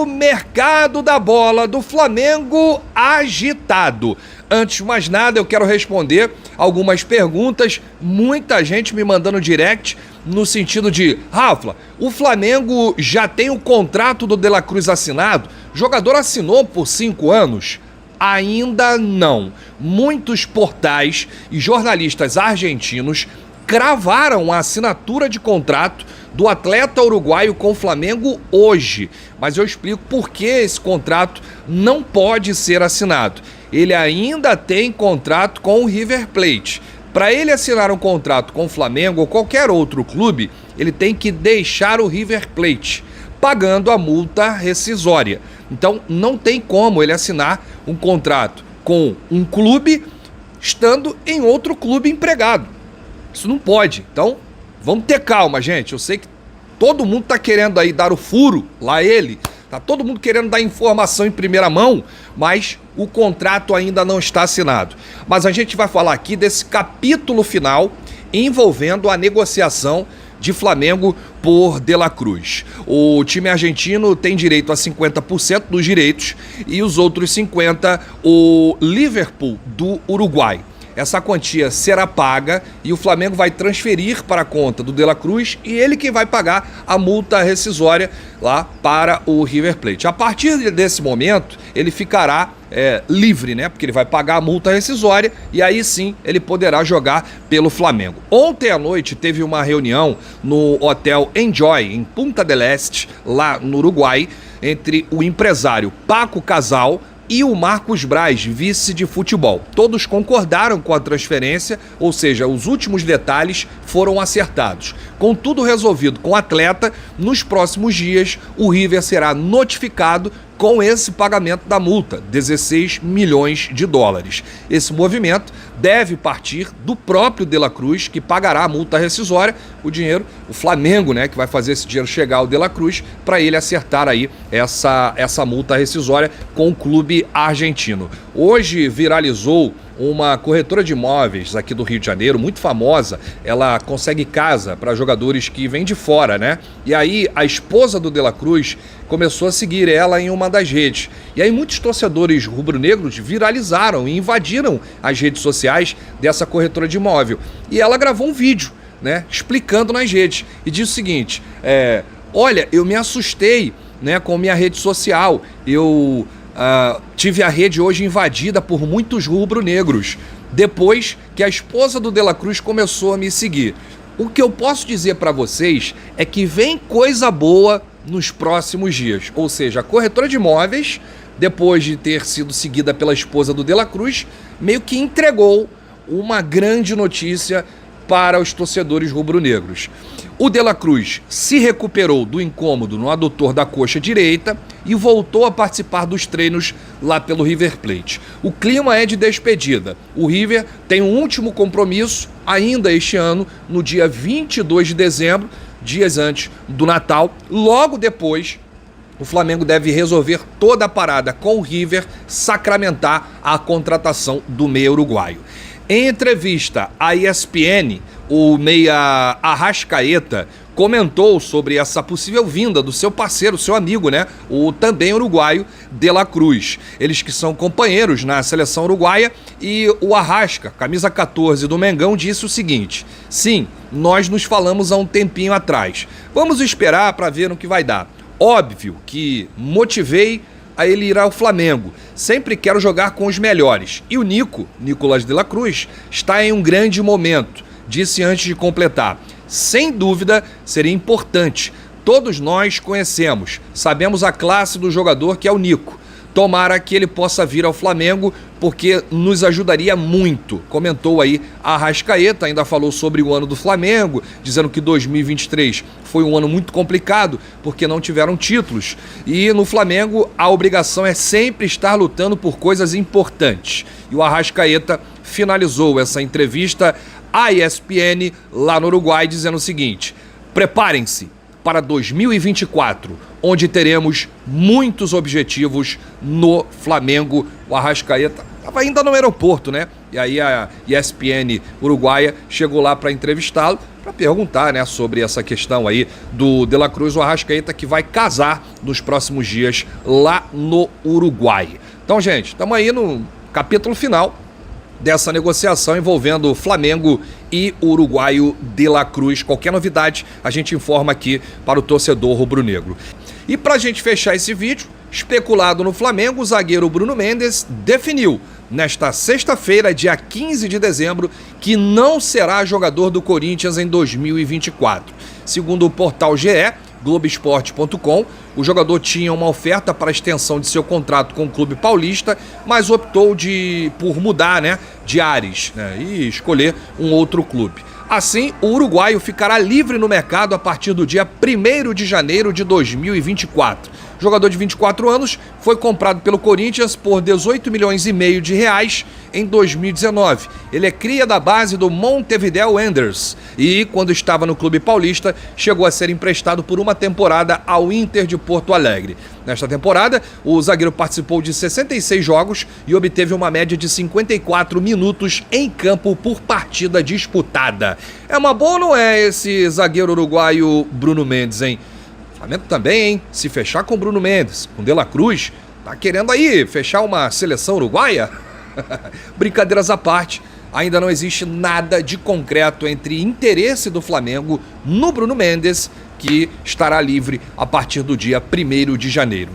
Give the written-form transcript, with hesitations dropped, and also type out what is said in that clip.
O mercado da bola do Flamengo agitado. Antes de mais nada, eu quero responder algumas perguntas. Muita gente me mandando direct no sentido de: Rafa, o Flamengo já tem o contrato do De La Cruz assinado? O jogador assinou por 5 anos? Ainda não. Muitos portais e jornalistas argentinos cravaram a assinatura de contrato do atleta uruguaio com o Flamengo hoje. Mas eu explico por que esse contrato não pode ser assinado. Ele ainda tem contrato com o River Plate. Para ele assinar um contrato com o Flamengo ou qualquer outro clube, ele tem que deixar o River Plate, pagando a multa rescisória. Então não tem como ele assinar um contrato com um clube estando em outro clube empregado. Isso não pode. Então vamos ter calma, gente. Eu sei que todo mundo tá querendo aí dar o furo, lá ele. Tá todo mundo querendo dar informação em primeira mão, mas o contrato ainda não está assinado. Mas a gente vai falar aqui desse capítulo final envolvendo a negociação de Flamengo por De La Cruz. O time argentino tem direito a 50% dos direitos e os outros 50% o Liverpool do Uruguai. Essa quantia será paga e o Flamengo vai transferir para a conta do De La Cruz e ele que vai pagar a multa rescisória lá para o River Plate. A partir desse momento, ele ficará livre, né? Porque ele vai pagar a multa rescisória e aí sim ele poderá jogar pelo Flamengo. Ontem à noite teve uma reunião no Hotel Enjoy, em Punta del Este, lá no Uruguai, entre o empresário Paco Casal e o Marcos Braz, vice de futebol. Todos concordaram com a transferência, ou seja, os últimos detalhes foram acertados. Com tudo resolvido com o atleta, nos próximos dias o River será notificado com esse pagamento da multa, 16 milhões de dólares. Esse movimento deve partir do próprio De La Cruz, que pagará a multa rescisória, o dinheiro, o Flamengo, né, que vai fazer esse dinheiro chegar ao De La Cruz para ele acertar aí essa multa rescisória com o clube argentino. Hoje viralizou uma corretora de imóveis aqui do Rio de Janeiro, muito famosa. Ela consegue casa para jogadores que vêm de fora, né? E aí a esposa do De La Cruz começou a seguir ela em uma das redes. E aí muitos torcedores rubro-negros viralizaram e invadiram as redes sociais dessa corretora de imóvel. E ela gravou um vídeo, né, explicando nas redes. E diz o seguinte: olha, eu me assustei, né, com minha rede social. Eu tive a rede hoje invadida por muitos rubro-negros, depois que a esposa do De La Cruz começou a me seguir. O que eu posso dizer para vocês é que vem coisa boa nos próximos dias. Ou seja, a corretora de imóveis, depois de ter sido seguida pela esposa do De La Cruz, meio que entregou uma grande notícia para os torcedores rubro-negros. O De La Cruz se recuperou do incômodo no adutor da coxa direita e voltou a participar dos treinos lá pelo River Plate. O clima é de despedida. O River tem um último compromisso ainda este ano, no dia 22 de dezembro, dias antes do Natal. Logo depois, o Flamengo deve resolver toda a parada com o River, sacramentar a contratação do meia uruguaio. Em entrevista à ESPN, o meia Arrascaeta comentou sobre essa possível vinda do seu parceiro, seu amigo, né? O também uruguaio De La Cruz. Eles que são companheiros na seleção uruguaia, e o Arrasca, camisa 14 do Mengão, disse o seguinte: sim, nós nos falamos há um tempinho atrás. Vamos esperar para ver no que vai dar. Óbvio que motivei a ele ir ao Flamengo. Sempre quero jogar com os melhores. E o Nicolás De La Cruz, está em um grande momento, disse antes de completar. Sem dúvida, seria importante. Todos nós conhecemos, sabemos a classe do jogador que é o Nico. Tomara que ele possa vir ao Flamengo, porque nos ajudaria muito. Comentou aí a Arrascaeta, ainda falou sobre o ano do Flamengo, dizendo que 2023 foi um ano muito complicado, porque não tiveram títulos. E no Flamengo, a obrigação é sempre estar lutando por coisas importantes. E o Arrascaeta finalizou essa entrevista à ESPN lá no Uruguai, dizendo o seguinte: preparem-se para 2024, onde teremos muitos objetivos no Flamengo. O Arrascaeta estava ainda no aeroporto, né? E aí a ESPN uruguaia chegou lá para entrevistá-lo, para para perguntar, né, sobre essa questão aí do De La Cruz, o Arrascaeta, que vai casar nos próximos dias lá no Uruguai. Então, gente, estamos aí no capítulo final dessa negociação envolvendo o Flamengo e o uruguaio De La Cruz. Qualquer novidade, a gente informa aqui para o torcedor rubro-negro. E para a gente fechar esse vídeo, especulado no Flamengo, o zagueiro Bruno Mendes definiu nesta sexta-feira, dia 15 de dezembro, que não será jogador do Corinthians em 2024. Segundo o portal GE, Globoesporte.com, o jogador tinha uma oferta para a extensão de seu contrato com o clube paulista, mas optou por mudar, de ares, e escolher um outro clube. Assim, o uruguaio ficará livre no mercado a partir do dia 1º de janeiro de 2024. O jogador de 24 anos foi comprado pelo Corinthians por 18 milhões e meio de reais em 2019. Ele é cria da base do Montevideo Wanderers e, quando estava no clube paulista, chegou a ser emprestado por uma temporada ao Inter de Porto Alegre. Nesta temporada, o zagueiro participou de 66 jogos e obteve uma média de 54 minutos em campo por partida disputada. É uma boa ou não é esse zagueiro uruguaio Bruno Mendes, hein? Flamengo também, hein? Se fechar com Bruno Mendes, com De La Cruz, tá querendo aí fechar uma seleção uruguaia? Brincadeiras à parte, ainda não existe nada de concreto entre interesse do Flamengo no Bruno Mendes, que estará livre a partir do dia 1º de janeiro.